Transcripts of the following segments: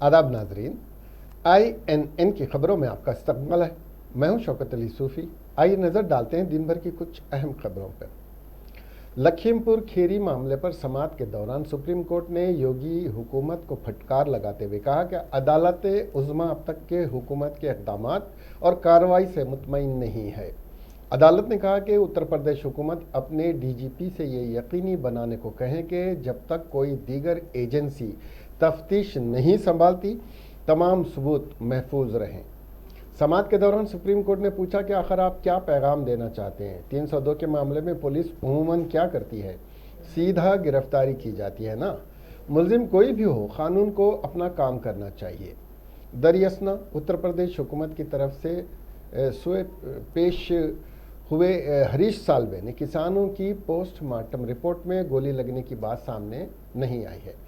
आदाब नाजरीन, INN की खबरों में आपका इस्तकबाल है। मैं हूं शौकत अली सूफ़ी। आइए नज़र डालते हैं दिन भर की कुछ अहम खबरों पर। लखीमपुर खीरी मामले पर समाअत के दौरान सुप्रीम कोर्ट ने योगी हुकूमत को फटकार लगाते हुए कहा कि अदालत उज़्मा अब तक के हुकूमत के इक़दाम और कार्रवाई से मुतमईन नहीं है। अदालत ने कहा कि उत्तर प्रदेश हुकूमत अपने DGP से ये यकीनी बनाने को कहें कि जब तक कोई दीगर एजेंसी तफ्तीश नहीं संभालती तमाम सबूत महफूज रहें। समाअत के दौरान सुप्रीम कोर्ट ने पूछा कि आखिर आप क्या पैगाम देना चाहते हैं। 302 के मामले में पुलिस अमूमन क्या करती है, सीधा गिरफ्तारी की जाती है ना। मुलजिम कोई भी हो, कानून को अपना काम करना चाहिए। दरियासना उत्तर प्रदेश हुकूमत की तरफ से पेश हुए हरीश साल्वे ने किसानों की पोस्टमार्टम रिपोर्ट में गोली लगने की बात सामने नहीं आई है।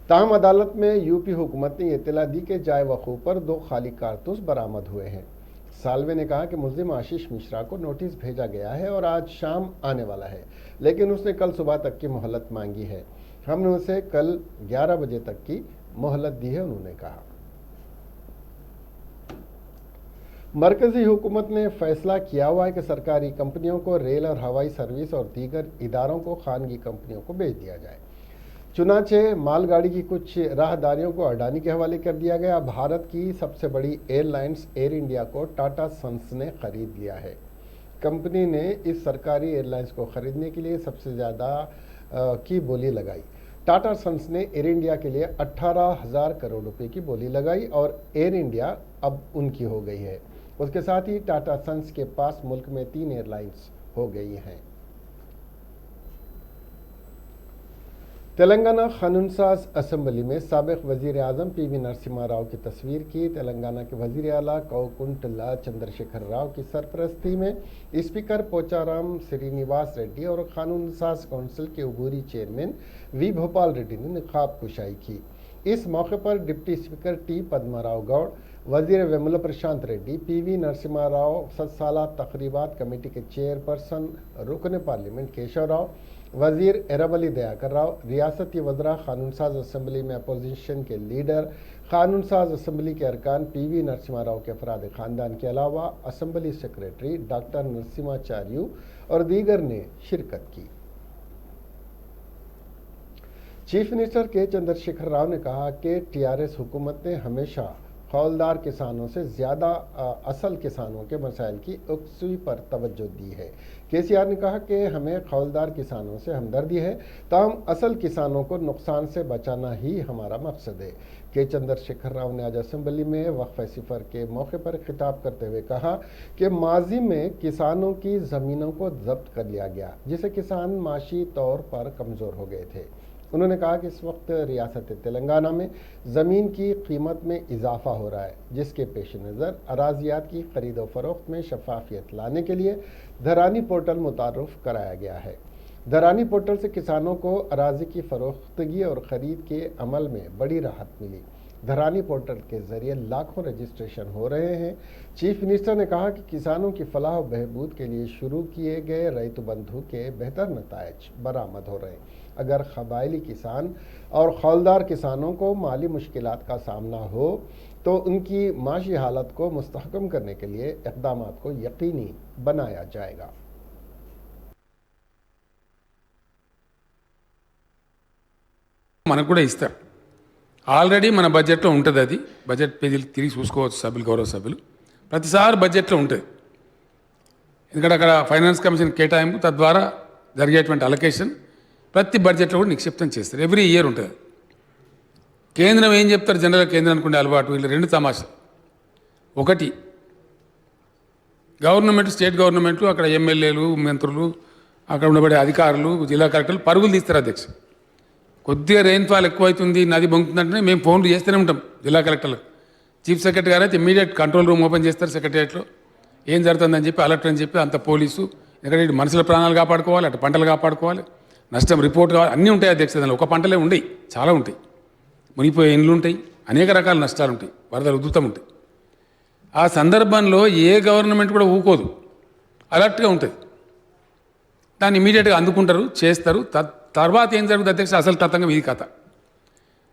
ताहम अदालत में यूपी हुकूमत ने इत्तला दी कि जाय वकूफ़ पर 2 खाली कारतूस बरामद हुए हैं। साल्वे ने कहा कि मुलजिम आशीष मिश्रा को नोटिस भेजा गया है और आज शाम आने वाला है, लेकिन उसने कल सुबह तक की मोहलत मांगी है। हमने उसे कल 11 बजे तक की मोहलत दी है, उन्होंने कहा। मरकजी हुकूमत ने फैसला किया हुआ है कि सरकारी कंपनियों को रेल और हवाई सर्विस और दीगर इदारों को खानगी कंपनियों को बेच दिया जाए। चुनाचे मालगाड़ी की कुछ राहदारियों को अडानी के हवाले कर दिया गया। भारत की सबसे बड़ी एयरलाइंस एयर इंडिया को टाटा सन्स ने खरीद लिया है। कंपनी ने इस सरकारी एयरलाइंस को खरीदने के लिए सबसे ज़्यादा की बोली लगाई। टाटा सन्स ने एयर इंडिया के लिए 18,000 करोड़ रुपए की बोली लगाई और एयर इंडिया अब उनकी हो गई है। उसके साथ ही टाटा सन्स के पास मुल्क में 3 एयरलाइंस हो गई हैं। तेलंगाना कानून साज असम्बली में साबिक वज़ीर आज़म PV नरसिम्हा राव की तस्वीर की। तेलंगाना के वज़ीर आला कवकुंटला चंद्रशेखर राव की सरपरस्ती में स्पीकर पोचाराम श्रीनिवास रेड्डी और कानून साज काउंसिल के अबूरी चेयरमैन V भोपाल रेड्डी ने निकाब कुशाई की। इस मौके पर डिप्टी स्पीकर T पद्माराव गौड़, वज़ीर वेमुला प्रशांत रेड्डी, PV नरसिम्हा राव, 7 साला तकरीबात कमेटी के चेयरपर्सन रुकन पार्लियामेंट केशव राव, वज़ीर एरावली दयाकर राव, रियासती वज़रा, कानून साज असम्बली में अपोजिशन के लीडर, कानून साज असम्बली के अरकान, PV नरसिम्हा राव के अफराद ख़ानदान के अलावा असम्बली सेक्रेटरी डॉक्टर नरसिम्हाचार्यू और दीगर ने शिरकत की। चीफ मिनिस्टर के चंद्रशेखर राव ने कहा कि TRS हुकूमत ने हमेशा हौलदार किसानों से ज़्यादा असल किसानों के मसाइल की यकसुई पर तवज्जो दी है। KCR ने कहा कि हमें हौलदार किसानों से हमदर्दी है, ताहम असल किसानों को नुकसान से बचाना ही हमारा मकसद है। के चंद्रशेखर राव ने आज असम्बली में वक्फ सिफर के मौके पर खिताब करते हुए कहा कि माजी में किसानों की ज़मीनों को जब्त कर लिया गया, जिससे किसान माशी तौर पर कमज़ोर हो गए थे। उन्होंने कहा कि इस वक्त रियासत तेलंगाना में ज़मीन की कीमत में इजाफा हो रहा है, जिसके पेश नज़र अराजियात की खरीद व फरोख्त में शफाफियत लाने के लिए धरानी पोर्टल मुतारुफ कराया गया है। धरानी पोर्टल से किसानों को अराजी की फरोख्तगी और ख़रीद के अमल में बड़ी राहत मिली। धरानी पोर्टल के ज़रिए लाखों रजिस्ट्रेशन हो रहे हैं। चीफ मिनिस्टर ने कहा कि किसानों की फलाह व बहबूद के लिए शुरू किए गए रैतु बंधु के बेहतर नताइज बरामद हो रहे हैं। अगर कबायली किसान और हौलदार किसानों को माली मुश्किलात का सामना हो तो उनकी माशी हालत को मुस्तहकम करने के लिए इक़दाम को यकीनी बनाया जाएगा। మనకు కూడా ఇస్తారు. ఆల్రెడీ మన బడ్జెట్లో ఉంటుంది. అది బడ్జెట్ పేజీలు తిరిగి చూసుకోవచ్చు సభ్యులు, గౌరవ సభ్యులు. ప్రతిసారి బడ్జెట్లో ఉంటుంది. ఎందుకంటే అక్కడ ఫైనాన్స్ కమిషన్ కేటాయింపు, తద్వారా జరిగేటువంటి అలొకేషన్ ప్రతి బడ్జెట్లో కూడా నిక్షిప్తం చేస్తారు. ఎవ్రీ ఇయర్ ఉంటుంది. కేంద్రం ఏం చెప్తారు, జనరల్గా కేంద్రం అనుకునే అలవాటు వీళ్ళు 2 తమాషాలు. ఒకటి, గవర్నమెంట్, స్టేట్ గవర్నమెంట్లు, అక్కడ ఎమ్మెల్యేలు, మంత్రులు, అక్కడ ఉండబడే అధికారులు, జిల్లా కలెక్టర్లు పరుగులు తీస్తారు. అధ్యక్ష, కొద్దిగా రెయిన్ఫాల్ ఎక్కువైతుంది, నది బొంగుతుందంటే మేము ఫోన్లు చేస్తూనే ఉంటాం జిల్లా కలెక్టర్లకు. చీఫ్ సెక్రటరీ గారు అయితే ఇమీడియట్ కంట్రోల్ రూమ్ ఓపెన్ చేస్తారు సెక్రటరియట్లో. ఏం జరుగుతుందని చెప్పి అలర్ట్ అని చెప్పి అంత పోలీసు, ఎందుకంటే ఇటు మనుషుల ప్రాణాలు కాపాడుకోవాలి, అటు పంటలు కాపాడుకోవాలి, నష్టం రిపోర్ట్ కావాలి, అన్నీ ఉంటాయి అధ్యక్ష. దానిలో ఒక పంటలే ఉండయి, చాలా ఉంటాయి. మునిగిపోయే ఇండ్లు ఉంటాయి, అనేక రకాల నష్టాలు ఉంటాయి, వరదలు ఉధృతం ఉంటాయి. ఆ సందర్భంలో ఏ గవర్నమెంట్ కూడా ఊకోదు, అలర్ట్గా ఉంటుంది. దాన్ని ఇమీడియట్గా అందుకుంటారు, చేస్తారు. తర్వాత ఏం జరుగుతుంది అధ్యక్ష, అసలు తతంగం ఇది కథ.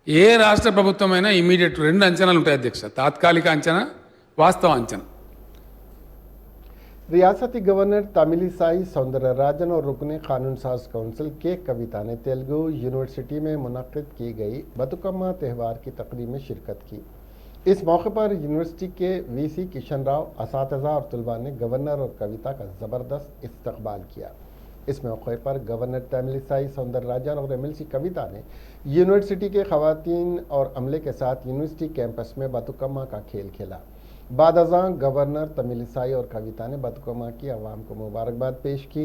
ఏ రాష్ట్ర ప్రభుత్వమైనా ఇమీడియట్ 2 అంచనాలు ఉంటాయి అధ్యక్ష, తాత్కాలిక అంచనా, వాస్తవ అంచనా. रियासती गवर्नर तमिलिसाई सौंदरराजन और रुकन कानून साज काउंसिल के कविता ने तेलुगु यूनिवर्सिटी में मुनक्किद की गई बतुकम्मा त्यौहार की तकरीब में शिरकत की। इस मौके पर यूनिवर्सिटी के वीसी किशन राव, असातिज़ा और तलबा ने गवर्नर और कविता का ज़बरदस्त इस्तकबाल किया। इस मौके पर गवर्नर तमिलिसाई सौंदरराजन और एमएलसी कविता ने यूनिवर्सिटी के खवातीन और अमले के साथ यूनिवर्सिटी कैंपस में बतुकम्मा का खेल खेला। बाद अज़ां गवर्नर तमिलिसाई और कविता ने बतुकम्मा की आवाम को मुबारकबाद पेश की।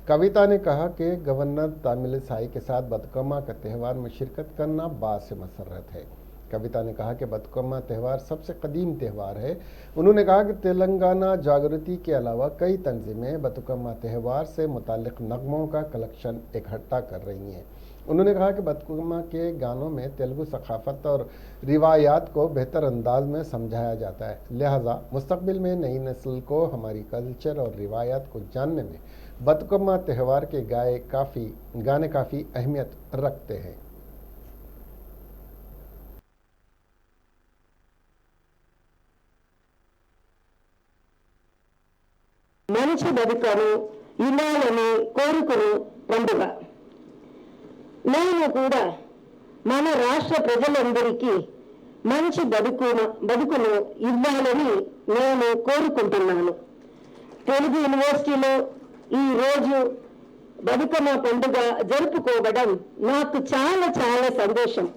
कविता ने कहा कि गवर्नर तमिलिसाई के साथ बतुकम्मा का त्यौहार में शिरकत करना बात से मसरत है। कविता ने कहा कि बतुकम्मा त्यौहार सबसे कदीम त्यौहार है। उन्होंने कहा कि तेलंगाना जागृति के अलावा कई तंजीमें बतुकम्मा त्यौहार से मुताल्लिक़ नगमों का कलेक्शन इकट्ठा कर रही हैं। उन्होंने कहा कि बतुकम्मा के गानों में तेलुगु सकाफत और रिवायात को बेहतर अंदाज में समझाया जाता है, लिहाजा मुस्तकबिल में नई नस्ल को हमारी कल्चर और रिवायात को जानने में बतुकम्मा त्यौहार के गाने काफ़ी अहमियत रखते हैं। మంచి బతుకను ఇవ్వాలని కోరుకునే పండుగ. నేను కూడా మన రాష్ట్ర ప్రజలందరికీ మంచి బతుకును ఇవ్వాలని నేను కోరుకుంటున్నాను. తెలుగు యూనివర్సిటీలో ఈ రోజు బతుకమ్మ పండుగ జరుపుకోవడం నాకు చాలా చాలా సంతోషం.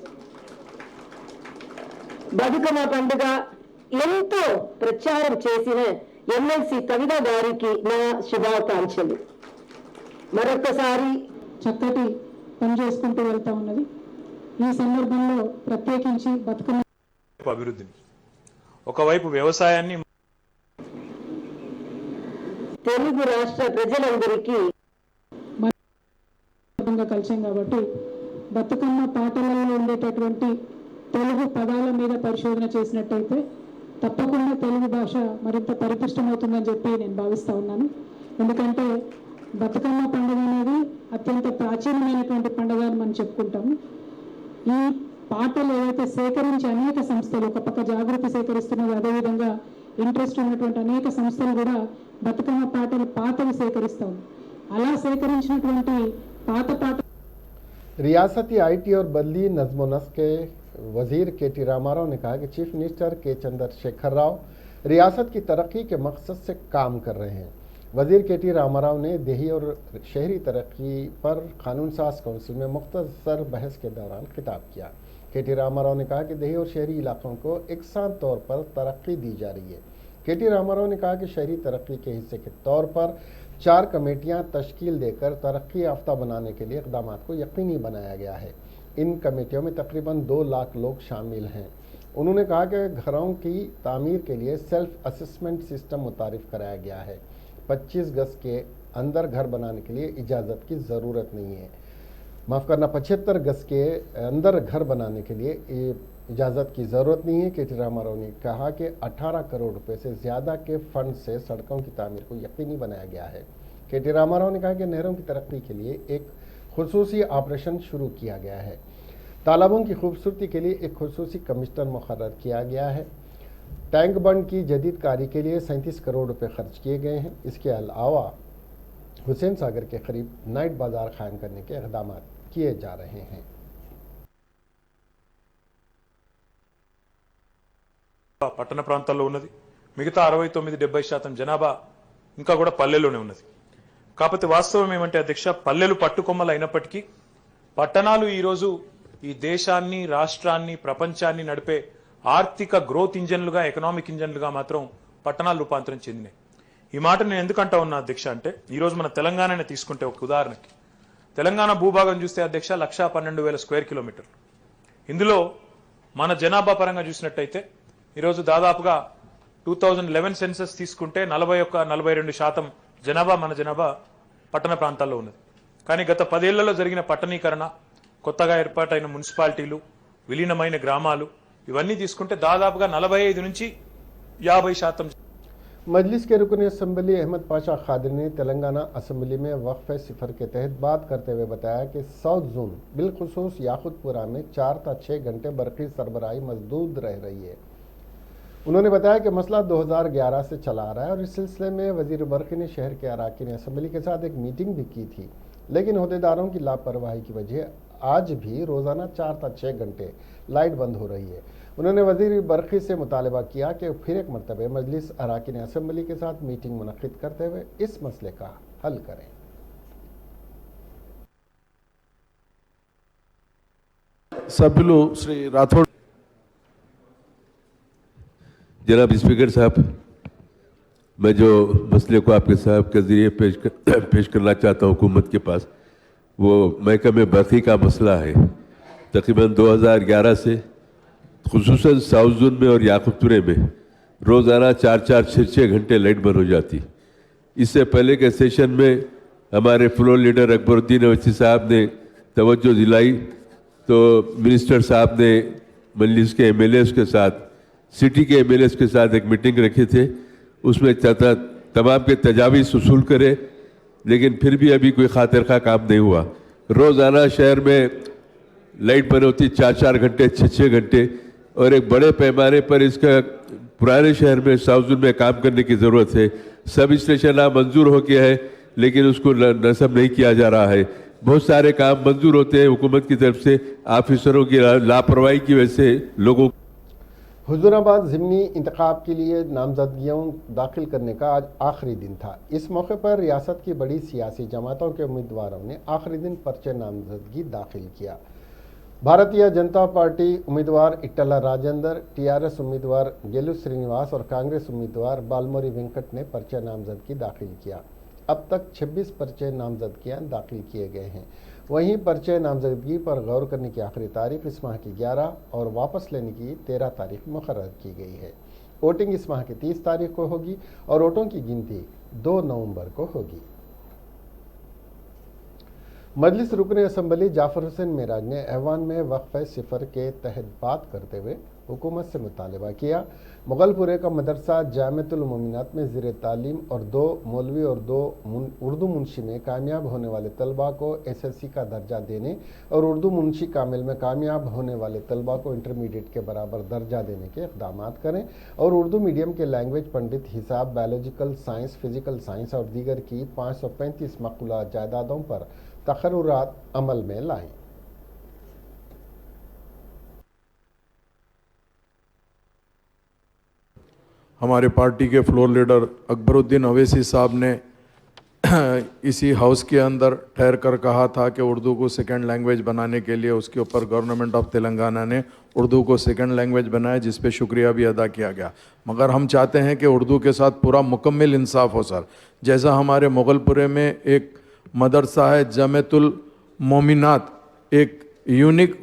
బతుకమ్మ పండుగ ఎంతో ప్రచారం చేసిన ఎమ్మెల్సీ కవిత గారికి నా శుభాకాంక్షలు. మరొకసారి చక్కటి పని చేసుకుంటూ వెళ్తా ఉన్నది. ఈ సందర్భంలో ప్రత్యేకించి బతుకమ్మ అభివృద్ధిని, ఒకవైపు వ్యవసాయాన్ని, తెలుగు రాష్ట్ర ప్రజలందరికీ కలిసాం కాబట్టి బతుకమ్మ పాటలలో ఉండేటటువంటి తెలుగు పదాల మీద పరిశోధన చేసినట్టయితే తప్పకుండా తెలుగు భాష మరింత పరిపుష్టమవుతుందని చెప్పి నేను భావిస్తూ ఉన్నాను. ఎందుకంటే బతుకమ్మ పండుగ అనేది అత్యంత ప్రాచీనమైనటువంటి పండుగ అని మనం చెప్పుకుంటాము. ఈ పాటలు ఏవైతే సేకరించి అనేక సంస్థలు, ఒక పక్క జాగృతి సేకరిస్తున్నది, అదేవిధంగా ఇంట్రెస్ట్ ఉన్నటువంటి అనేక సంస్థలు కూడా బతుకమ్మ పాటలు పాతవి సేకరిస్తాం. అలా సేకరించినటువంటి పాత పాట रियासती आईटी और बदली नज़्म नस्क के वजीर के.टी. रामाराव ने कहा कि चीफ मिनिस्टर के चंद्रशेखर राव रियासत की तरक्की के मकसद से काम कर रहे हैं। वजीर के.टी. रामाराव ने देही और शहरी तरक्की पर कानून साज काउंसिल में मुख्तसर बहस के दौरान खिताब किया। के.टी. रामाराव ने कहा कि देही और शहरी इलाकों को एकसां तौर पर तरक्की दी जा रही है। के.टी. रामाराव ने कहा कि शहरी तरक्की के हिस्से के तौर पर 4 कमेटियां तश्कील देकर तरक्की याफ्ता बनाने के लिए इक़दाम को यकीनी बनाया गया है। इन कमेटियों में तकरीबन 2 लाख लोग शामिल हैं। उन्होंने कहा कि घरों की तामीर के लिए सेल्फ असेसमेंट सिस्टम मुतारिफ कराया गया है। 25 गज के अंदर घर बनाने के लिए इजाज़त की ज़रूरत नहीं है। माफ़ करना, 75 गज के अंदर घर बनाने के लिए इजाज़त की ज़रूरत नहीं है। के.टी. रामाराव ने कहा कि 18 करोड़ रुपए से ज़्यादा के फंड से सड़कों की तामीर को यकीनी बनाया गया है। के.टी. रामाराव ने कहा कि नहरों की तरक्की के लिए एक खुसूसी ऑपरेशन शुरू किया गया है। तालाबों की खूबसूरती के लिए एक खुसूसी कमिश्नर मुकर्रर किया गया है। टैंक बंड की जदीद कारी के लिए 37 करोड़ रुपए खर्च किए गए हैं। इसके अलावा हुसैन सागर के करीब नाइट बाजार कायम करने के इक़दाम किए जा रहे हैं। పట్టణ ప్రాంతాల్లో ఉన్నది, మిగతా 69-70% జనాభా ఇంకా కూడా పల్లెల్లోనే ఉన్నది. కాకపోతే వాస్తవం ఏమంటే అధ్యక్ష, పల్లెలు పట్టుకొమ్మలు అయినప్పటికీ పట్టణాలు ఈరోజు ఈ దేశాన్ని, రాష్ట్రాన్ని, ప్రపంచాన్ని నడిపే ఆర్థిక గ్రోత్ ఇంజన్లుగా, ఎకనామిక్ ఇంజన్లుగా మాత్రం పట్టణాలు రూపాంతరం చెందినాయి. ఈ మాట నేను ఎందుకంటా ఉన్నా అధ్యక్ష అంటే, ఈరోజు మన తెలంగాణనే తీసుకుంటే ఒక ఉదాహరణకి, తెలంగాణ భూభాగం చూస్తే అధ్యక్ష 1,12,000 స్క్వేర్ కిలోమీటర్లు. ఇందులో మన జనాభా పరంగా చూసినట్టయితే ఈరోజు దాదాపుగా 2011 సెన్సస్ తీసుకుంటే 41-42% జనాభా, మన జనాభా పట్టణ ప్రాంతాల్లో ఉన్నది. కానీ గత 10 ఏళ్లలో జరిగిన పట్టణీకరణ, కొత్తగా ఏర్పాటైన మున్సిపాలిటీలు, విలీనమైన గ్రామాలు, ఇవన్నీ తీసుకుంటే దాదాపుగా 45 నుంచి 50%. मजलिस के रुकन असम्बली अहमद पाशा खादिर ने तेलंगाना असम्बली में वक्फ सिफर के तहत बात करते हुए बताया कि साउथ जोन बिलखुसूस याकुतपुरा में 4 से 6 घंटे बरक़ी सरबराही मजदूद रह रही है। उन्होंने बताया कि मसला 2011 से चला आ रहा है और इस सिलसिले में वजीर बरक़ी ने शहर के अराकीन असम्बली के साथ एक मीटिंग भी की थी, लेकिन अहदेदारों की लापरवाही की वजह आज भी रोज़ाना 4 से 6 घंटे लाइट बंद हो रही है। उन्होंने वजीर बरक़ी से मुतालबा किया कि फिर एक मरतबा मजलिस अराकीन असम्बली के साथ मीटिंग मुनक़िद करते हुए इस मसले का हल करें। सभ्युलु श्री राठौड़। जनाब स्पीकर साहब, मैं जो मसले को आपके साहब के ज़रिए पेश करना चाहता हूँ हुकूमत के पास, वो महकमे बरक़ी का मसला है। तकरीबन 2011 से खुसूसन साउथ जोन में और याकुतपुरे में रोज़ाना 4-6 घंटे लाइट बंद हो जाती। इससे पहले के सेशन में हमारे फ्लोर लीडर अकबरुद्दीन अवैसी साहब ने तवज्जो दिलाई तो मिनिस्टर साहब ने मजलिस के एमएलएस के साथ, सिटी के एमएलएस के साथ एक मीटिंग रखे थे। उसमें तमाम के तजावीज़ वसूल करे, लेकिन फिर भी अभी कोई खातिर खा काम नहीं हुआ। रोज़ाना शहर में लाइट बंद होती 4-4 घंटे 6-6 घंटे, और एक बड़े पैमाने पर इसका पुराने शहर में साउथ जोन में काम करने की ज़रूरत है। सब स्टेशन मंजूर हो गया है, लेकिन उसको नस्ब नहीं किया जा रहा है। बहुत सारे काम मंजूर होते हैं हुकूमत की तरफ से, ऑफिसरों की लापरवाही की वजह से लोगों। हुजूराबाद ज़िमनी इंतखाब के लिए नामजदगियों दाखिल करने का आज आखिरी दिन था। इस मौके पर रियासत की बड़ी सियासी जमातों के उम्मीदवारों ने आखिरी दिन पर्चे नामजदगी दाखिल किया। भारतीय जनता पार्टी उम्मीदवार इट्टला राजेंद्र, टीआरएस उम्मीदवार गेलू श्रीनिवास और कांग्रेस उम्मीदवार बालमोरी वेंकट ने पर्चे नामजदगी दाखिल किया। अब तक 26 पर्चे नामजदगियां दाखिल किए गए हैं। वहीं पर्चे नामजदगी पर गौर करने की आखिरी तारीख इस माह की 11 और वापस लेने की 13 तारीख मुकर्रर की गई है। वोटिंग इस माह की 30 तारीख को होगी और वोटों की गिनती 2 नवंबर को होगी। मजलिस रुकन असम्बली जाफर हुसैन मेराज ने ऐवान में वक्फ सिफर के तहत बात करते हुए हुकूमत से मुतालबा किया मुगलपुरे का मदरसा जामिअतुल मोमिनात में ज़ेर तालीम और 2 मौलवी और 2 उर्दू मुंशी में कामयाब होने वाले तलबा को एसएससी का दर्जा देने और उर्दू मुंशी कामिल में कामयाब होने वाले तलबा को इंटरमीडिएट के बराबर दर्जा देने के इक़दाम करें और उर्दू मीडियम के लैंग्वेज पंडित, हिसाब, बायोलॉजिकल साइंस, फिजिकल साइंस और दीगर की 535 मक़बूला जायदादों पर तक़र्रुरात अमल में लाएं। हमारे पार्टी के फ्लोर लीडर अकबरुद्दीन अवैसी साहब ने इसी हाउस के अंदर ठहर कर कहा था कि उर्दू को सेकंड लैंग्वेज बनाने के लिए उसके ऊपर गवर्नमेंट ऑफ तेलंगाना ने उर्दू को सेकंड लैंग्वेज बनाया, जिस पे शुक्रिया भी अदा किया गया। मगर हम चाहते हैं कि उर्दू के साथ पूरा मुकम्मल इंसाफ हो सर। जैसा हमारे मुगलपुरे में एक मदरसा है जामिअतुल मोमिनात, एक यूनिक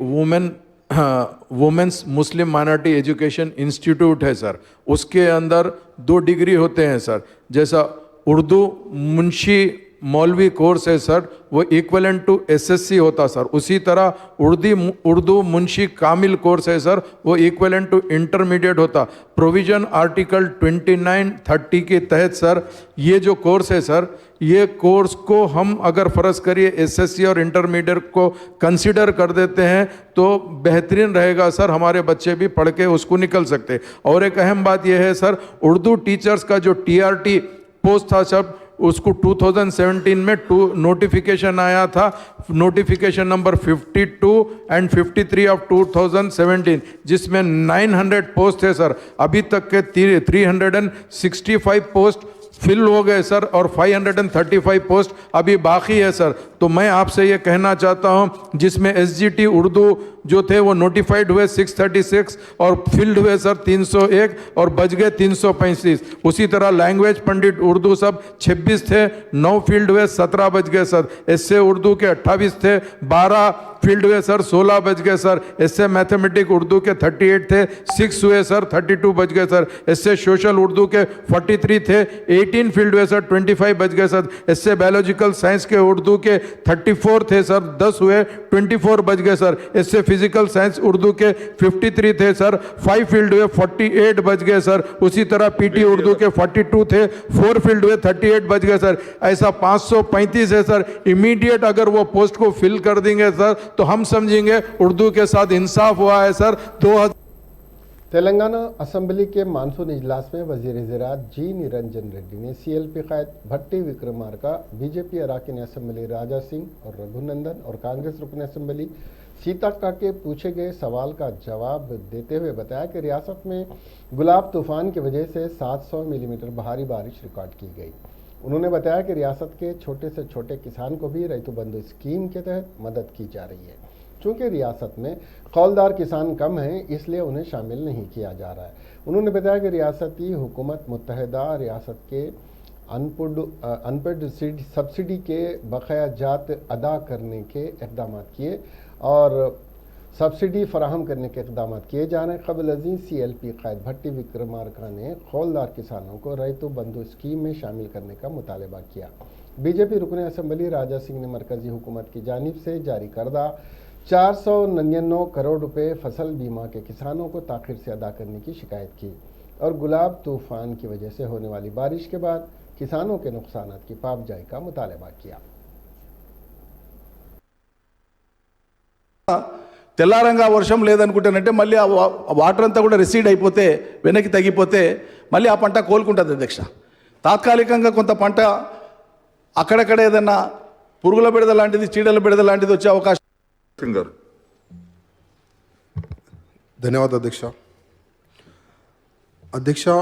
वुमेंस मुस्लिम माइनॉरिटी एजुकेशन इंस्टीट्यूट है सर, उसके अंदर 2 डिग्री होते हैं सर। जैसा उर्दू मुंशी मौलवी कोर्स है सर, वो इक्वलेंट टू एसएससी होता सर, उसी तरह उर्दू मुंशी कामिल कोर्स है सर, वो इक्वलेंट टू इंटरमीडिएट होता। प्रोविजन आर्टिकल 29-30 के तहत सर ये जो कोर्स है सर, ये कोर्स को हम अगर फ़र्ज़ करिए एसएससी और इंटरमीडिएट को कंसिडर कर देते हैं तो बेहतरीन रहेगा सर, हमारे बच्चे भी पढ़ के उसको निकल सकते। और एक अहम बात यह है सर, उर्दू टीचर्स का जो टीआरटी पोस्ट था सर, उसको 2017 में नोटिफिकेशन आया था, नोटिफिकेशन नंबर 52 एंड 53 ऑफ 2017, जिसमें 900 पोस्ट है सर। अभी तक के 365 पोस्ट फिल हो गए सर और 535 पोस्ट अभी बाकी है सर। तो मैं आपसे ये कहना चाहता हूँ, जिसमें एसजीटी उर्दू जो थे वो नोटिफाइड हुए 636 और फील्ड हुए सर 301 और बच गए 335। उसी तरह लैंग्वेज पंडित उर्दू सब 26 थे, 9 फील्ड हुए 17 बच गए सर। एसए उर्दू के 28 थे, 12 फील्ड हुए सर, 16 बच गए सर। एसए मैथमेटिक उर्दू के 38 थे, 6 हुए सर, 32 बच गए सर। एसए सोशल उर्दू के 43 थे, 18 फील्ड हुए सर, 25 बच गए सर। एसए बायोलॉजिकल साइंस के उर्दू के 34 थे सर, 10 हुए, 24 बच गए सर। इससे फिजिकल साइंस उर्दू के 53 थे सर, 5 फील्ड हुए, 48 बच गए सर। उसी तरह पीटी उर्दू के 42 थे, 4 फील्ड हुए, 38 बच गए सर। ऐसा 535 है सर। इमीडिएट अगर वो पोस्ट को फिल कर देंगे सर तो हम समझेंगे उर्दू के साथ इंसाफ हुआ है सर। 2000 तेलंगाना असेंबली के मानसून इजलास में वजीर ज़राअत जी निरंजन रेड्डी ने सीएलपी कायद भट्टी विक्रमार्का, बीजेपी अरकान असेंबली राजा सिंह और रघुनंदन और कांग्रेस रुकन असेंबली सीताक्का के पूछे गए सवाल का जवाब देते हुए बताया कि रियासत में गुलाब तूफान की वजह से 700 मिलीमीटर भारी बारिश रिकॉर्ड की गई। उन्होंने बताया कि रियासत के छोटे से छोटे किसान को भी रैतु बंधु स्कीम के तहत मदद की जा रही है। चूँकि रियासत में कौलदार किसान कम हैं, इसलिए उन्हें शामिल नहीं किया जा रहा है। उन्होंने बताया कि रियासती हुकूमत मुत्तहदा रियासत के अनपेड सब्सिडी के बकाया जात अदा करने के इक़दाम किए और सब्सिडी फराहम करने के इक़दाम किए जा रहे हैं। क़ब्ल अज़ीं CLP कायद भट्टी विक्रमार्का ने कौलदार किसानों को रैतु बंधु स्कीम में शामिल करने का मुतालबा किया। बीजेपी रुकन असेंबली राजा सिंह ने मरकजी हुकूमत की जानिब से जारी करदा 499 करोड़ रुपए फसल बीमा के किसानों को ताख़िर से अदा करने की शिकायत की और गुलाब तूफान की वजह से होने वाली बारिश के बाद किसानों के नुकसानात की पाबजाई का मुतालबा किया। తెల్లారంగా వర్షం లేదనుకుంటానంటే మళ్ళీ ఆ వాటర్ అంతా కూడా రిసీడ్ అయిపోతే వెనక్కి తగ్గిపోతే మళ్ళీ ఆ పంట కోలుకుంటుంది అధ్యక్ష. తాత్కాలికంగా కొంత పంట అక్కడక్కడ ఏదైనా పురుగుల బెడద లాంటిది, చీడల బెడద లాంటిది వచ్చే అవకాశం. धन्यवाद अध्यक्षा। अध्यक्षा,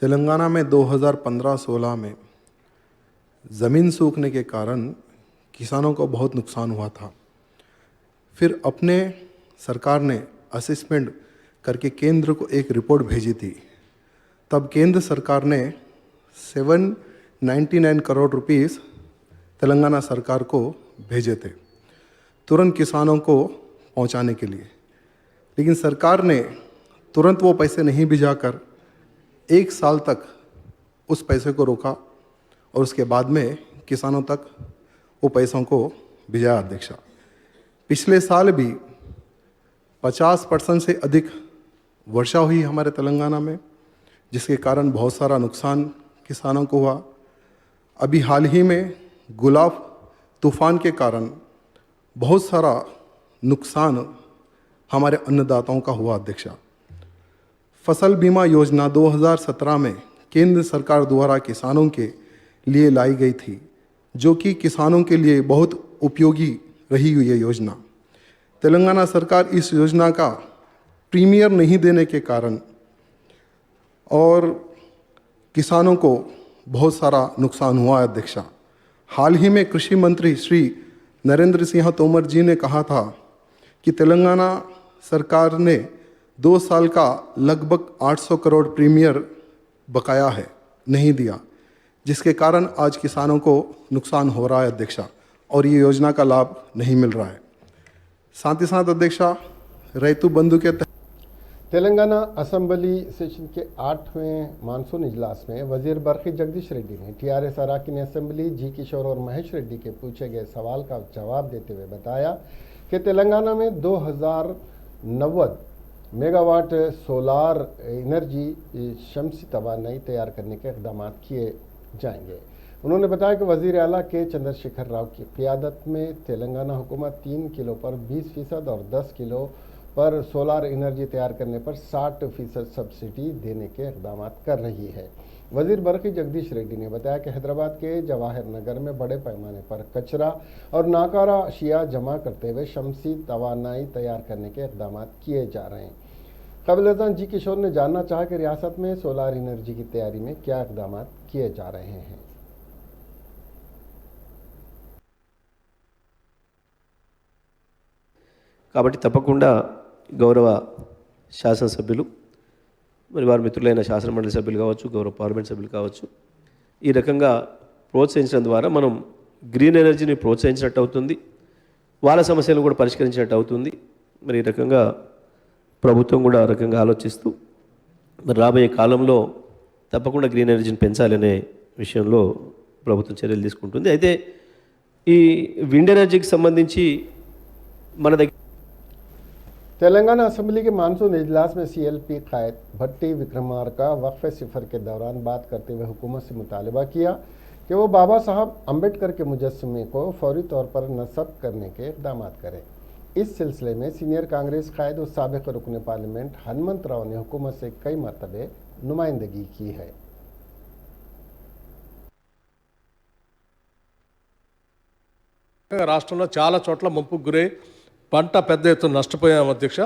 तेलंगाना में 2015-16 में ज़मीन सूखने के कारण किसानों को बहुत नुकसान हुआ था। फिर अपने सरकार ने असेसमेंट करके केंद्र को एक रिपोर्ट भेजी थी। तब केंद्र सरकार ने 799 करोड़ रुपीस तेलंगाना सरकार को भेजे थे तुरंत किसानों को पहुंचाने के लिए, लेकिन सरकार ने तुरंत वो पैसे नहीं भिजाकर 1 साल तक उस पैसे को रोका और उसके बाद में किसानों तक वो पैसों को भिजाया। अध्यक्षा, पिछले साल भी 50% से अधिक वर्षा हुई हमारे तेलंगाना में, जिसके कारण बहुत सारा नुकसान किसानों को हुआ। अभी हाल ही में गुलाब तूफान के कारण बहुत सारा नुकसान हमारे अन्नदाताओं का हुआ। अध्यक्षा, फसल बीमा योजना 2017 में केंद्र सरकार द्वारा किसानों के लिए लाई गई थी, जो कि किसानों के लिए बहुत उपयोगी रही हुई है योजना। तेलंगाना सरकार इस योजना का प्रीमियर नहीं देने के कारण और किसानों को बहुत सारा नुकसान हुआ है। अध्यक्षा, हाल ही में कृषि मंत्री श्री नरेंद्र सिंह तोमर जी ने कहा था कि तेलंगाना सरकार ने 2 साल का लगभग 800 करोड़ प्रीमियर बकाया है, नहीं दिया, जिसके कारण आज किसानों को नुकसान हो रहा है। अध्यक्षा, और ये योजना का लाभ नहीं मिल रहा है। साथ ही साथ अध्यक्षा, रैतु बंधु के तेलंगाना असेंबली सेशन के 8वें मानसून इजलास में वजीर बरखी जगदीश रेड्डी ने TRS अरकान असेंबली जी किशोर और महेश रेड्डी के पूछे गए सवाल का जवाब देते हुए बताया कि तेलंगाना में 2090 मेगावाट सोलार एनर्जी शमसी तवानाई तैयार करने के इक़दाम किए जाएंगे। उन्होंने बताया कि वज़ीर आला के चंद्रशेखर राव की क़ियादत में तेलंगाना हुकूमत 3 किलो पर 20% और 10 किलो पर सोलार एनर्जी तैयार करने पर 60% सब्सिडी देने के इक़दाम कर रही है। वज़ीर बरखी जगदीश रेड्डी ने बताया कि हैदराबाद के जवाहर नगर में बड़े पैमाने पर कचरा और नाकारा अशिया जमा करते हुए शमसी तवानाई तैयार करने के इक़दाम किए जा रहे हैं। क़ब्ल जी किशोर ने जानना चाहा कि रियासत में सोलार एनर्जी की तैयारी में क्या इक़दाम किए जा रहे हैं। కాబట్టి తప్పకుండా గౌరవ శాసనసభ్యులు మరి వారి మిత్రులైన శాసనమండలి సభ్యులు కావచ్చు, గౌరవ పార్లమెంట్ సభ్యులు కావచ్చు, ఈ రకంగా ప్రోత్సహించడం ద్వారా మనం గ్రీన్ ఎనర్జీని ప్రోత్సహించినట్టు అవుతుంది, వాళ్ళ సమస్యలను కూడా పరిష్కరించినట్టు అవుతుంది. మరి ఈ రకంగా ప్రభుత్వం కూడా ఆ రకంగా ఆలోచిస్తూ మరి రాబోయే కాలంలో తప్పకుండా గ్రీన్ ఎనర్జీని పెంచాలనే విషయంలో ప్రభుత్వం చర్యలు తీసుకుంటుంది. అయితే ఈ విండ్ ఎనర్జీకి సంబంధించి మన దగ్గర तेलंगाना असेंबली के मानसून इजलास में सीएलपी कायद भट्टी विक्रमार्का वक्फे सिफर के दौरान बात करते हुए हुकूमत से मुतालबा किया कि वो बाबा साहब अम्बेडकर के मुजस्समे को फौरी तौर पर नस्ब करने के इकदाम करें। इस सिलसिले में सीनियर कांग्रेस कायद और साबिक रुकन पार्लियामेंट हनुमंत राव ने हुकूमत से कई मरतबे नुमाइंदगी की है। రాష్ట్రంలో చాలా చోట్ల ముంపుకు గురై పంట పెద్ద ఎత్తున నష్టపోయాం అధ్యక్ష.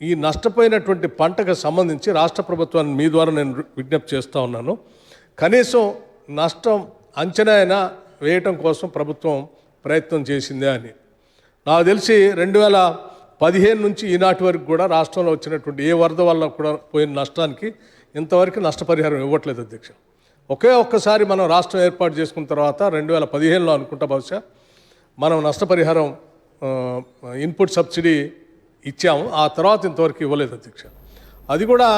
ఈ నష్టపోయినటువంటి పంటకు సంబంధించి రాష్ట్ర ప్రభుత్వాన్ని మీ ద్వారా నేను విజ్ఞప్తి చేస్తూ ఉన్నాను. కనీసం నష్టం అంచనా అయినా వేయటం కోసం ప్రభుత్వం ప్రయత్నం చేసిందే అని. నాకు తెలిసి 2015 నుంచి ఈనాటి వరకు కూడా రాష్ట్రంలో వచ్చినటువంటి ఏ వరద వల్ల కూడా పోయిన నష్టానికి ఇంతవరకు నష్టపరిహారం ఇవ్వట్లేదు అధ్యక్ష. ఒక్కసారి మనం రాష్ట్రం ఏర్పాటు చేసుకున్న తర్వాత 2015లో అనుకుంటా బహుశా మనం నష్టపరిహారం ఇన్పుట్ సబ్సిడీ ఇచ్చాము. ఆ తర్వాత ఇంతవరకు ఇవ్వలేదు అధ్యక్ష. అది కూడా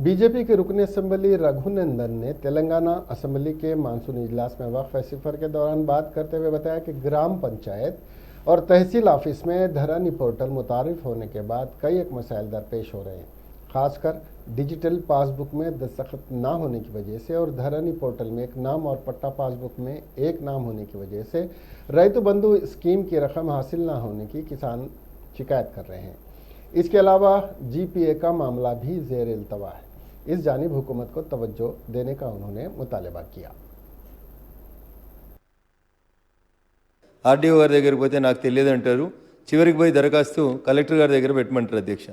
बीजेपी के रुकन असेंबली रघुनंदन ने तेलंगाना असेंबली के मानसून इजलास में वक्फ सिफर के दौरान बात करते हुए बताया कि ग्राम पंचायत और तहसील ऑफिस में धरानी पोर्टल मुतारिफ होने के बाद कई एक मसाइल दरपेश हो रहे हैं, खासकर डिजिटल पासबुक में दस्तखत ना होने की वजह से और धरानी पोर्टल में एक नाम और पट्टा पासबुक में एक नाम होने की वजह से रैतु बंधु स्कीम की रकम हासिल ना होने की किसान शिकायत कर रहे हैं। इसके अलावा जीपीए का मामला भी ज़ेर इल्तवा है। इस जानिब हुकूमत को तवज्जो देने का उन्होंने मुतालबा किया। ఆర్డీఓ గారి దగ్గరికి పోతే నాకు తెలియదు అంటారు, చివరికి పోయి దరఖాస్తు కలెక్టర్ గారి దగ్గర పెట్టమంటారు అధ్యక్ష.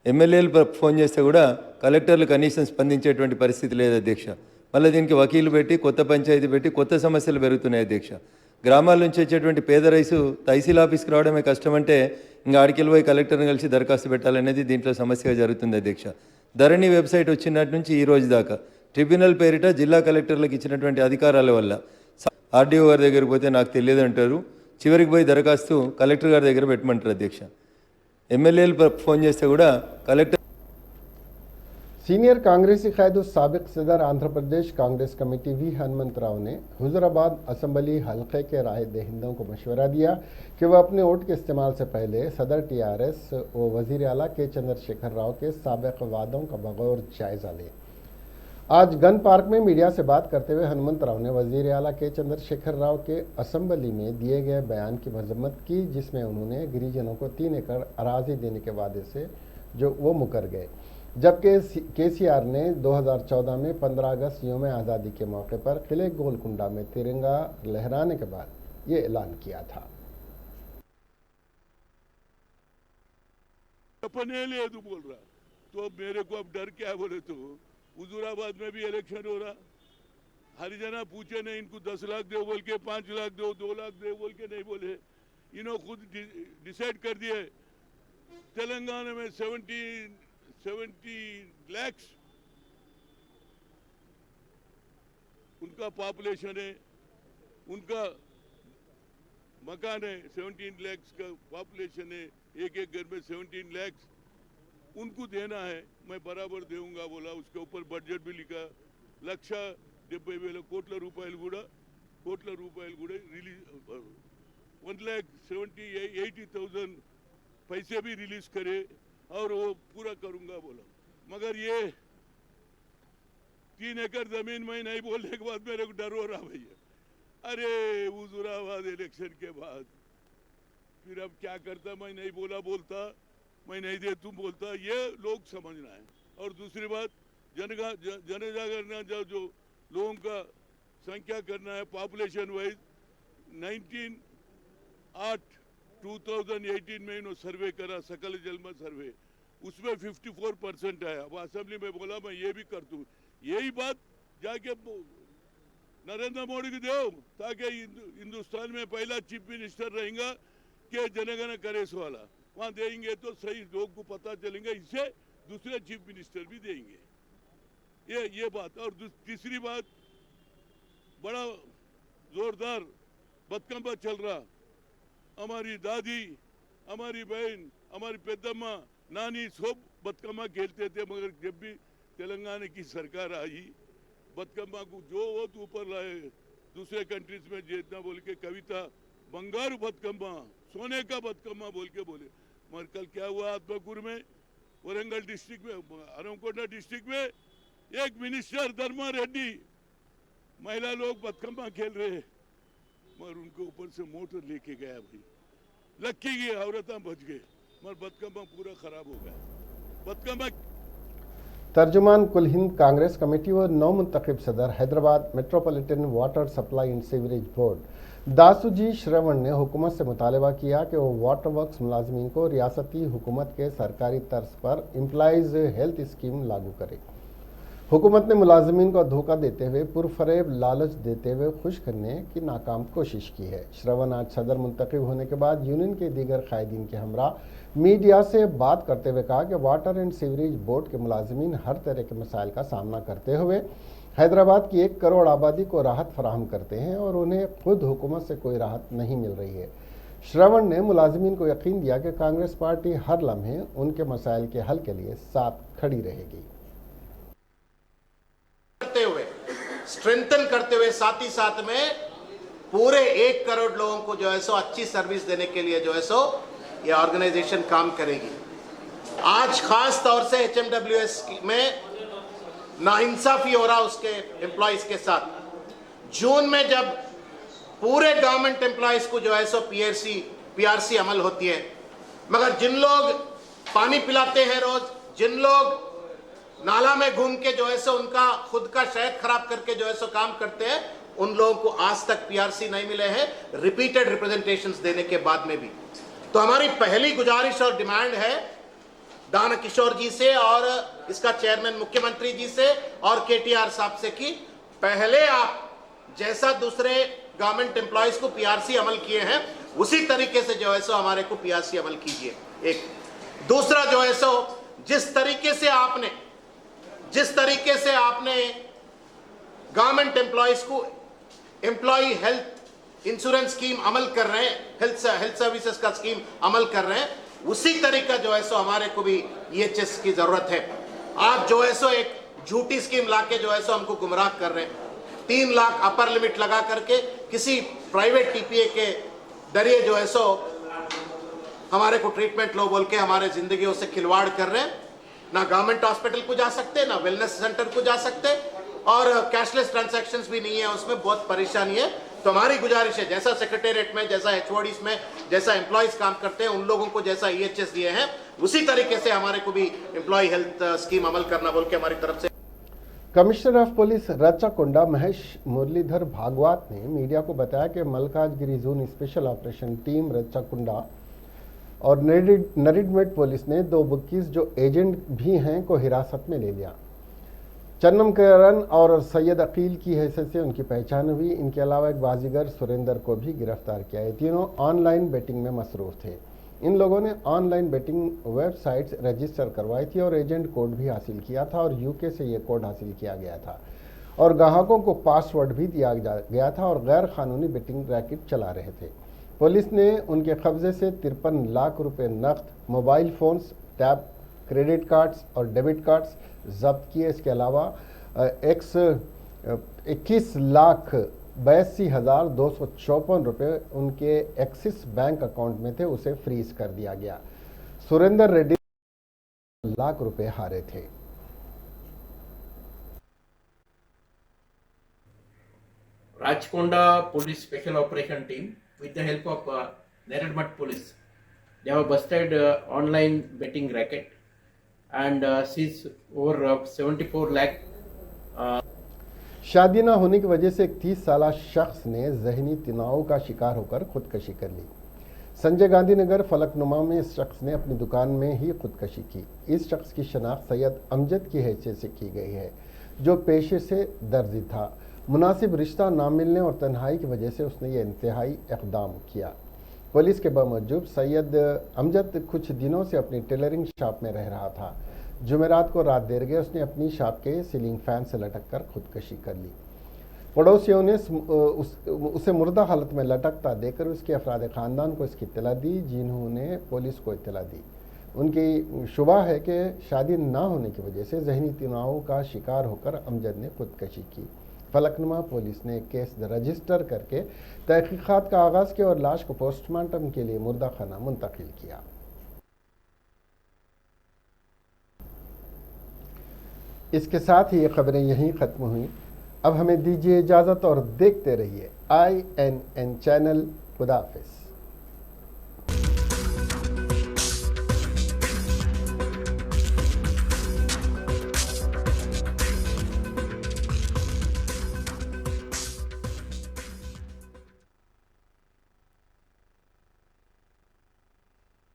ఎమ్మెల్యేలు ఫోన్ చేస్తే కూడా కలెక్టర్లు కనీసం స్పందించేటువంటి పరిస్థితి లేదు అధ్యక్ష. మళ్ళీ దీనికి వకీలు పెట్టి కొత్త పంచాయతీ పెట్టి కొత్త సమస్యలు పెరుగుతున్నాయి అధ్యక్ష. గ్రామాల నుంచి వచ్చేటువంటి పేద రైసు తహసీల్ ఆఫీస్కి రావడమే కష్టం అంటే ఇంకా ఆడికెళ్ళి పోయి కలెక్టర్ని కలిసి దరఖాస్తు పెట్టాలనేది దీంట్లో సమస్యగా జరుగుతుంది అధ్యక్ష. ధరణి వెబ్సైట్ వచ్చినట్టు నుంచి ఈ రోజు దాకా ట్రిబ్యునల్ పేరిట జిల్లా కలెక్టర్లకు ఇచ్చినటువంటి అధికారాల వల్ల ఆర్డీఓ గారి దగ్గరికి పోతే నాకు తెలియదు అంటారు, చివరికి పోయి దరఖాస్తు కలెక్టర్ గారి దగ్గర పెట్టమంటారు అధ్యక్ష. ఎమ్మెల్యేలు ఫోన్ చేస్తే కూడా కలెక్టర్ सीनियर कांग्रेसी कायद साबिक सदर आंध्र प्रदेश कांग्रेस कमेटी वी हनुमंत राव ने हुजूराबाद असम्बली हल्के के राय दहिंदों को मशवरा दिया कि वह अपने वोट के इस्तेमाल से पहले सदर टीआरएस व वजीर आला के चंद्रशेखर राव के साबिक वादों का बगौर जायजा लें। आज गन पार्क में मीडिया से बात करते हुए हनुमंत राव ने वजीर आला के चंद्रशेखर राव के असम्बली में दिए गए बयान की मजम्मत की, जिसमें उन्होंने गिरिजनों को 3 एकड़ अराजी देने के वादे से जो वो मुकर गए, जबकि केसीआर ने 2014 में 15 अगस्त यौम आज़ादी के मौके पर किले गोलकुंडा में तिरंगा लहराने के बाद ये ऐलान किया था। अपने लिए बोल रहा तो मेरे को अब डर क्या बोले तो हुजूराबाद में भी इलेक्शन हो रहा, हरिजना पूछे नहीं इनको 10 लाख दो बोल के 5 लाख दो 2 लाख दो बोल के नहीं बोले, इन्होंने खुद डिसाइड कर दिए तेलंगाना में 70 lakhs उनका पॉपुलेशन है, उनका मकान है, 17 lakhs का पॉपुलेशन है, एक घर में 17 lakhs उनको देना है, मैं बराबर दूंगा बोला। उसके ऊपर बजट भी लिखा 1,70,000 कोट्ల రూపాయలు కూడా रिलीज 1,70,80,000 पैसे भी रिलीज करे और वो पूरा करूंगा बोला। मगर ये 3 एकड़ जमीन में नहीं बोलने के बाद मेरे को डर हो रहा भैया। अरे हुजूराबाद इलेक्शन के बाद फिर अब क्या करता, मैं नहीं बोलता, मैं नहीं दे तुम बोलता, ये लोग समझना है। और दूसरी बात जनजागरण जो लोगों का संख्या करना है पॉपुलेशन वाइज 2018 में इन्होंने सर्वे करा, सकल जलमा सर्वे, उसमें 54% आया। अब असेंबली में बोला मैं ये भी कर दूं, यही बात जाके नरेंद्र मोदी को दो ताकि हिंदुस्तान में पहला चीफ मिनिस्टर रहेगा कि जनगण करेस वाला, वहां देंगे तो सही लोग को पता चलेगा, इससे दूसरे चीफ मिनिस्टर भी देंगे। ये बात। और तीसरी बात, बड़ा जोरदार बतकंबा चल रहा, हमारी दादी, हमारी बहन, हमारी पेदम्मा, नानी सब बतकम्मा खेलते थे, मगर जब भी तेलंगाना की सरकार आई बतकम्मा को जो वो ऊपर लाए दूसरे कंट्रीज में जितना बोल के कविता बंगारू बदकम्मा सोने का बदकम्मा बोल के बोले, मगर कल क्या हुआ आत्मकूर में, वरंगल डिस्ट्रिक्ट में, अरमकोंडा डिस्ट्रिक्ट में एक मिनिस्टर धर्मा रेड्डी महिला लोग बदकम्मा खेल रहे हैं, मगर उनको ऊपर से मोटर लेके गया भाई, लक्की की औरतें बच गए, मगर बदकम्मा पूरा खराब हो गया। बदकम्मा तर्जुमान कुल हिंद कांग्रेस कमेटी व नौ मुंतखब सदर Hyderabad metropolitan water supply and sewerage board Dasoju Sravan ने हुकूमत से मुतालबा किया कि वो वाटर वर्क्स मुलाजमीन को रियासती हुकूमत के सरकारी तर्ज पर एम्प्लॉइज हेल्थ स्कीम लागू करे। हुकूमत ने मुलाजमीन को धोखा देते हुए पुरफरेब लालच देते हुए खुश करने की नाकाम कोशिश की है। श्रवण आज सदर मुंतखब होने के बाद यूनियन के दीगर कायदीन के हमरा मीडिया से बात करते हुए कहा कि वाटर एंड सीवरेज बोर्ड के मुलाजमीन हर तरह के मसाइल का सामना करते हुए हैदराबाद की 1 करोड़ आबादी को राहत फराहम करते हैं और उन्हें खुद हुकूमत से कोई राहत नहीं मिल रही है। श्रवण ने मुलाजमीन को यकीन दिया कि कांग्रेस पार्टी हर लम्हे उनके मसाइल के हल के लिए साथ खड़ी रहेगी। स्ट्रेंथन करते हुए साथ ही साथ में पूरे 1 करोड़ लोगों को जो है सो अच्छी सर्विस देने के लिए जो है सो ये ऑर्गेनाइजेशन काम करेगी। आज खास तौर से HMWS में नाइंसाफी हो रहा उसके एम्प्लॉइज के साथ। जून में जब पूरे गवर्नमेंट एम्प्लॉइज को जो है सो PRC अमल होती है, मगर जिन लोग पानी पिलाते हैं रोज, जिन लोग नाला में घूम के जो है सो उनका खुद का शहद खराब करके जो है सो काम करते हैं, उन लोगों को आज तक PRC नहीं मिले हैं, रिपीटेड रिप्रेजेंटेशंस देने के बाद में भी। तो हमारी पहली गुजारिश और डिमांड है दाना किशोर जी से और इसका चेयरमैन मुख्यमंत्री जी से और KTR साहब से कि पहले आप जैसा दूसरे गवर्नमेंट एम्प्लॉइज को PRC अमल किए हैं उसी तरीके से जो है सो हमारे को PRC अमल कीजिए। एक दूसरा जो है सो जिस तरीके से आपने गवर्नमेंट एम्प्लॉइज को एम्प्लॉय हेल्थ इंश्योरेंस स्कीम अमल कर रहे हैं, हेल्थ सर्विसेज का स्कीम अमल कर रहे हैं, उसी तरीका जो है सो हमारे को भी EHS की जरूरत है। आप जो है सो एक झूठी स्कीम लाके जो है सो हमको गुमराह कर रहे हैं। 3 लाख अपर लिमिट लगा करके किसी प्राइवेट TPA के जरिए जो है सो हमारे को ट्रीटमेंट लो बोल के हमारे जिंदगियों से खिलवाड़ कर रहे हैं। ना गवर्नमेंट हॉस्पिटल को जा सकते, ना वेलनेस सेंटर को जा सकते, और कैशलेस ट्रांजैक्शंस भी नहीं है, उसमें बहुत परेशानी है। तो हमारी गुजारिश है जैसा सेक्रेटेरिएट में, जैसा HODs में जैसा एम्प्लॉइज काम करते हैं उन लोगों को जैसा EHS दिए हैं उसी तरीके से हमारे को भी एम्प्लॉय हेल्थ स्कीम अमल करना बोल के हमारी तरफ से। Commissioner of police Rachakonda Mahesh Muralidhar Bhagwat ने मीडिया को बताया कि Malkajgiri zone special operation team Rachakonda और नरिडमेट पुलिस ने 2 बुक्कीज जो एजेंट भी हैं को हिरासत में ले लिया। चन्नम करण और सैयद अकील की हैसियत से उनकी पहचान हुई। इनके अलावा एक बाजीगर सुरेंद्र को भी गिरफ्तार किया है। तीनों ऑनलाइन बेटिंग में मसरूफ थे। इन लोगों ने ऑनलाइन बेटिंग वेबसाइट्स रजिस्टर करवाई थी और एजेंट कोड भी हासिल किया था और UK से ये कोड हासिल किया गया था और ग्राहकों को पासवर्ड भी दिया गया था और गैर कानूनी बेटिंग रैकेट चला रहे थे। पुलिस ने उनके कब्जे से 53 लाख रुपए नकद, mobile phones, tab, credit cards और डेबिट कार्ड्स जब्त किए। इसके अलावा 21,82,254 रुपये उनके एक्सिस बैंक अकाउंट में थे, उसे फ्रीज कर दिया गया। सुरेंद्र रेड्डी लाख रुपए हारे थे। Rachkonda Police Special Operation Team, with the help of Neredmat Police, they have busted online betting racket and seized over 74 lakh. शादी न होने की वजह से एक 30 साला शख्स ने जहनी तनाव का शिकार होकर खुदकशी कर ली। संजय गांधी नगर फलकनुमा में इस शख्स ने अपनी दुकान में ही खुदकशी की। इस शख्स की शनाख्त सैयद अमजद की हैसियत से की गई है, जो पेशे से दर्जी था। मुनासिब रिश्ता ना मिलने और तन्हाई की वजह से उसने ये इंतहाई इक़दाम किया। पुलिस के बावजूद सैयद अमजद कुछ दिनों से अपनी टेलरिंग शॉप में रह रहा था। जुमेरात को रात देर गए उसने अपनी शॉप के सीलिंग फैन से लटक कर खुदकशी कर ली। पड़ोसियों ने उसे मुर्दा हालत में लटकता देखकर उसके अफराद ख़ानदान को इसकी इत्तला दी, जिन्होंने पुलिस को इत्तला दी। उनकी शुबा है कि शादी ना होने की वजह से जहनी तनाव का शिकार होकर अमजद ने खुदकशी की। फलकनुमा पुलिस ने केस रजिस्टर करके तहकीकात का आगाज किया और लाश को पोस्टमार्टम के लिए मुर्दा खाना मुंतकिल किया। इसके साथ ही ये खबरें यहीं ख़त्म हुई। अब हमें दीजिए इजाज़त और देखते रहिए INN चैनल। खुदा हाफिज़।